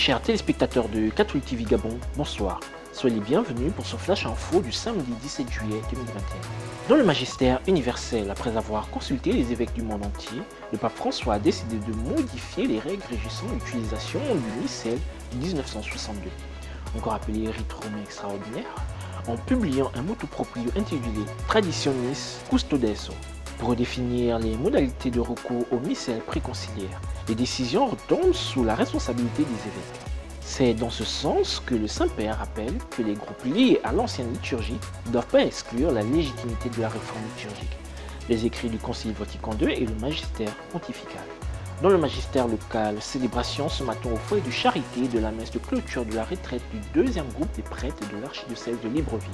chers téléspectateurs de Catholic TV Gabon, bonsoir. Soyez les bienvenus pour ce flash info du samedi 17 juillet 2021. Dans le magistère universel, après avoir consulté les évêques du monde entier, le pape François a décidé de modifier les règles régissant l'utilisation du missel de 1962, encore appelé rite romain extraordinaire, en publiant un motu proprio intitulé Traditionis Custodeso, pour redéfinir les modalités de recours au missel préconciliaire. Les décisions retombent sous la responsabilité des évêques. C'est dans ce sens que le Saint-Père rappelle que les groupes liés à l'ancienne liturgie ne doivent pas exclure la légitimité de la réforme liturgique, les écrits du Concile Vatican II et le magistère pontifical. Dans le magistère local, célébration ce matin au foyer de charité de la messe de clôture de la retraite du deuxième groupe des prêtres de l'archidiocèse de Libreville.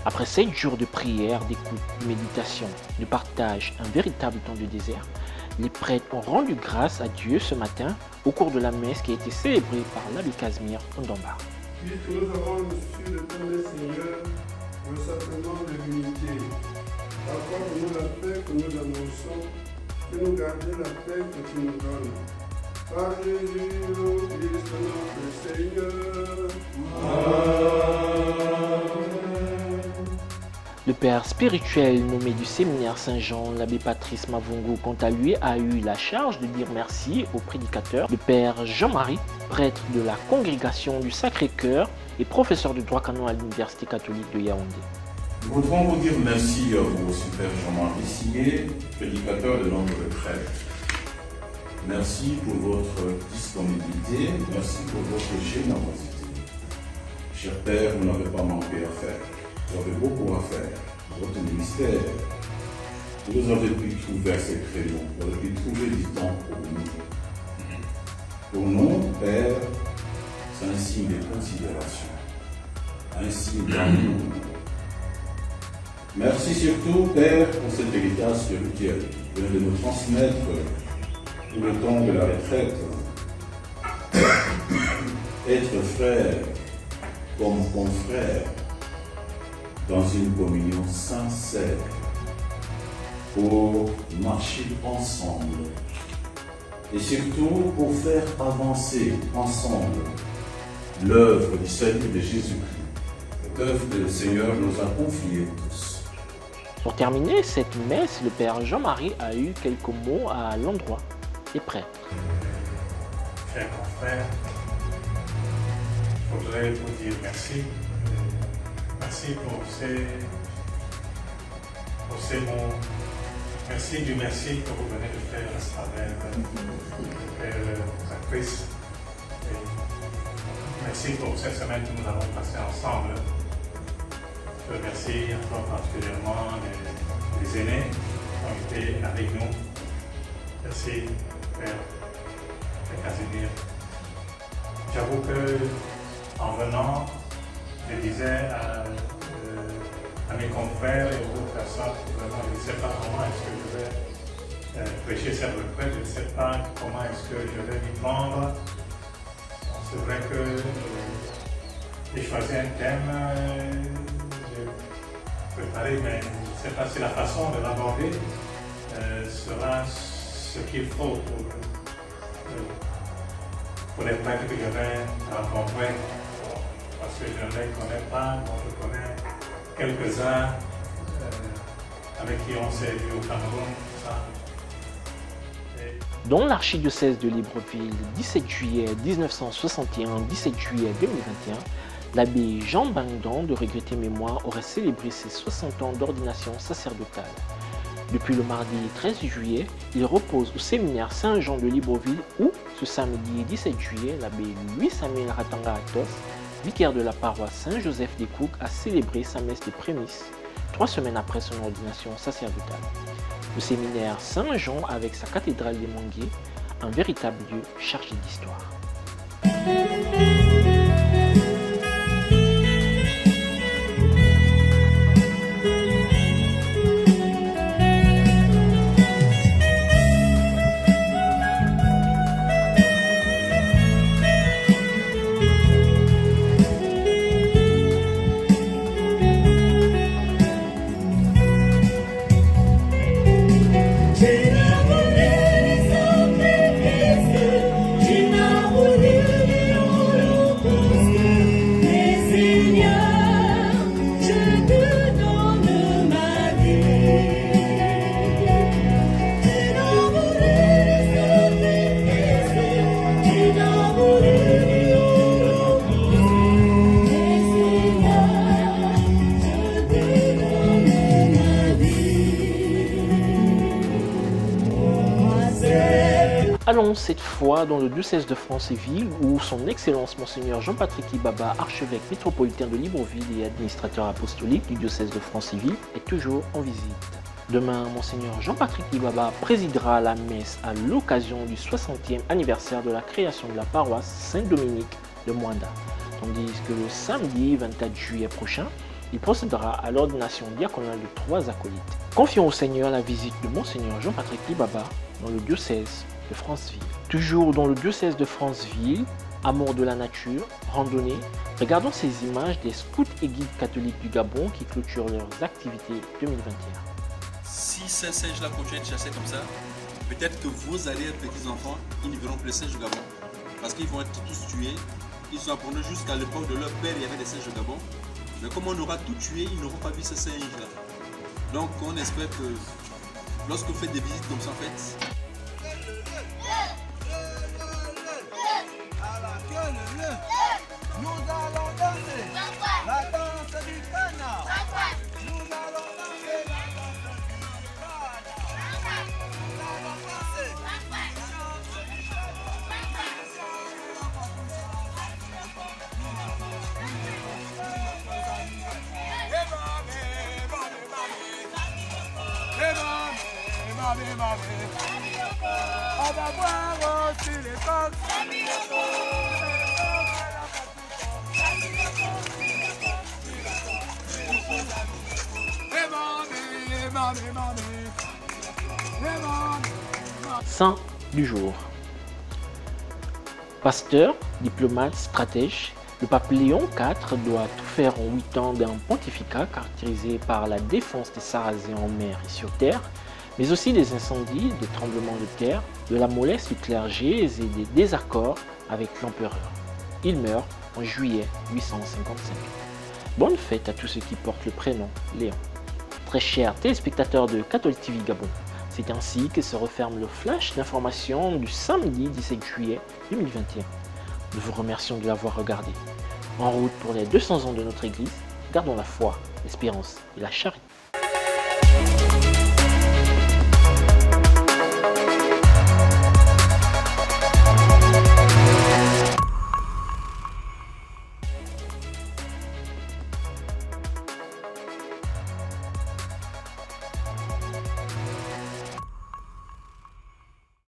Après 7 jours de prière, d'écoute, de méditation, de partage, un véritable temps de désert, les prêtres ont rendu grâce à Dieu ce matin au cours de la messe qui a été célébrée par l'abbé Casimir Ondamba. Puisque nous avons reçu le don du Seigneur, le sacrement de l'unité, accorde-nous la paix que nous annonçons, que nous gardions la paix que tu nous donnes. Par Jésus, le Christ, notre Seigneur. Amen. Le père spirituel nommé du séminaire Saint-Jean, l'abbé Patrice Mavungu, quant à lui, a eu la charge de dire merci au prédicateur, le père Jean-Marie, prêtre de la congrégation du Sacré-Cœur et professeur de droit canon à l'Université catholique de Yaoundé. Nous voudrons vous dire merci à vous aussi, père Jean-Marie Signé, prédicateur de notre retraite. Merci pour votre disponibilité, merci pour votre générosité. Cher père, vous n'avez pas manqué à faire. Vous avez beaucoup à faire, votre ministère. Vous avez pu trouver ces créneaux, vous avez pu trouver du temps pour nous. Pour nous, Père, c'est un signe de considération, un signe d'amour. Merci surtout, Père, pour cet héritage spirituel. Vous venez de nous transmettre tout le temps de la retraite. Être frère comme confrère, dans une communion sincère, pour marcher ensemble et surtout pour faire avancer ensemble l'œuvre du salut de Jésus-Christ, cette œuvre que le Seigneur nous a confiée tous. Pour terminer cette messe, le père Jean-Marie a eu quelques mots à l'endroit des prêtres. Chers confrères, je voudrais vous dire merci. Merci pour ces mots. Merci du merci que vous venez de faire à travers le Père Patrice. Merci pour cette semaine que nous avons passée ensemble. Je remercie encore particulièrement les aînés qui ont été avec nous. Merci, Père Casimir. J'avoue que en venant, je disais à mes confrères et aux autres personnes, vraiment, je ne sais pas comment est-ce que je vais prêcher cette retraite, je ne sais pas comment est-ce que je vais m'y prendre. C'est vrai que j'ai choisi un thème, j'ai préparé, mais je ne sais pas si la façon de l'aborder sera ce qu'il faut pour les prêtres que je vais rencontrer. Parce que je ne les connais pas, donc je connais quelques-uns avec qui on s'est vu au Cameroun. Dans l'archidiocèse de Libreville, 17 juillet 1961, 17 juillet 2021, l'abbé Jean Bangdan de regrettée mémoire aurait célébré ses 60 ans d'ordination sacerdotale. Depuis le mardi 13 juillet, il repose au séminaire Saint-Jean de Libreville où, ce samedi 17 juillet, l'abbé Louis-Samuel Ratanga Atos, vicaire de la paroisse Saint-Joseph des Cook, a célébré sa messe de prémices 3 semaines après son ordination sacerdotale. Le séminaire Saint-Jean, avec sa cathédrale des Manguiers, un véritable lieu chargé d'histoire. Partons cette fois dans le diocèse de Franceville où son Excellence Monseigneur Jean-Patrick Ibaba, archevêque métropolitain de Libreville et administrateur apostolique du diocèse de Franceville, est toujours en visite. Demain, Monseigneur Jean-Patrick Ibaba présidera la messe à l'occasion du 60e anniversaire de la création de la paroisse Saint-Dominique de Moinda, tandis que le samedi 24 juillet prochain, il procédera à l'ordination diaconale de 3 acolytes. Confions au Seigneur la visite de Monseigneur Jean-Patrick Ibaba dans le diocèse de Franceville. Toujours dans le diocèse de Franceville, amour de la nature, randonnée, regardons ces images des scouts et guides catholiques du Gabon qui clôturent leurs activités 2021. Si ces singes-là continuent de chasser comme ça, peut-être que vos allez être petits-enfants, ils ne verront plus les singes au Gabon. Parce qu'ils vont être tous tués. Ils sont abandonnés jusqu'à l'époque de leur père, il y avait des singes au Gabon. Mais comme on aura tout tué, ils n'auront pas vu ces singes-là. Donc on espère que lorsque vous faites des visites comme ça, en fait, nous allons danser la danse du Ghana. Nous allons danser la danse du Ghana. Nous allons danser la danse du on va voir aussi les coqs. Saint du jour. Pasteur, diplomate, stratège, le pape Léon IV doit tout faire en 8 ans d'un pontificat caractérisé par la défense des Sarrasins en mer et sur terre, mais aussi des incendies, des tremblements de terre, de la mollesse du clergé et des désaccords avec l'empereur. Il meurt en juillet 855. Bonne fête à tous ceux qui portent le prénom Léon. Très chers téléspectateurs de Catholic TV Gabon, c'est ainsi que se referme le flash d'information du samedi 17 juillet 2021. Nous vous remercions de l'avoir regardé. En route pour les 200 ans de notre Église, gardons la foi, l'espérance et la charité.